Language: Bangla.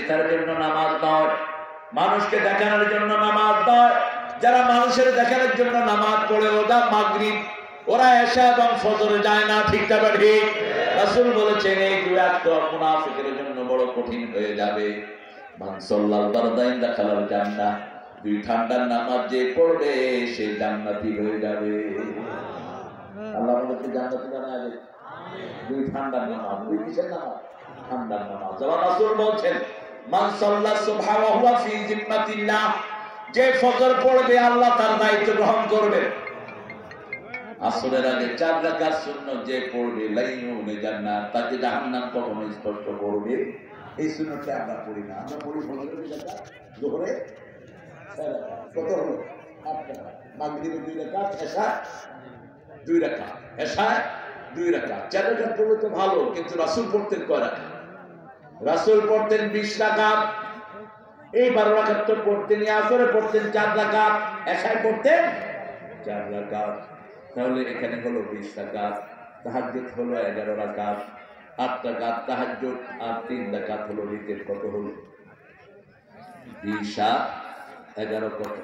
ফেরেশতার জন্য নামাজ নয়, মানুষকে দেখানোর জন্য নামাজ নয়। যারা মানুষের দেখানোর জন্য নামাজ পড়ে ওরা মাগরিব, ওরা এশা এবং ফজরে যায় না, ঠিক না ঠিক? রাসূল বলেছেন এই দুই ওয়াক্ত মুনাফিকের জন্য বড় কঠিন হয়ে যাবে। মান সাল্লাল বারদাইন দাখালাল জান্নাহ, দুই ঠান্ডার নামাজ যে পড়বে সে জান্নাতি হয়ে যাবে। আল্লাহ আমাদেরকে জান্নাতি বানায় দেবে। দুই ঠান্ডার নামাজ, দুই কিসের নামাজ? ঠান্ডার নামাজ। যখন রাসূল বলছেন মান সাল্লা সুবহা ওয়া হুয়া ফি জিম্মাতিল্লাহ, যে ফজর পড়বে আল্লাহ তার দায়িত্ব গ্রহণ করবে। আসরের আগে 4 রাকাত সুন্নাত যে পড়বে লাইয়ুনে জান্নাত, তাকে জাহান্নাম কখনো স্পর্শ করবে। এই সুন্নাতটা আমরা পড়ি না, আমরা পড়ি ফজরের 2 রাকাত, যোহরে 6 রাকাত, কত হলো 8 রাকাত, মাগরিবে 2 রাকাত, এশা 2 রাকাত, এশা 2 রাকাত। 4 রাকাত পড়লে তো ভালো, কিন্তু রাসূল পড়তেন কয় রাকাত? রাসূল পড়তেন 20 রাকাত। এই 12 রাকাত তো পড়তেন, আসরে পড়তেন 4 রাকাত, এশায় পড়তেন 4 রাকাত। তাহলে এখানে হলো 20 রাকাত, তাহাজ্জুদ হলো 11 রাকাত, 8 রাকাত তাহাজ্জুদ আর 3 রাকাত হলো ভিতর, কত হলো? 20 আর 11 কত?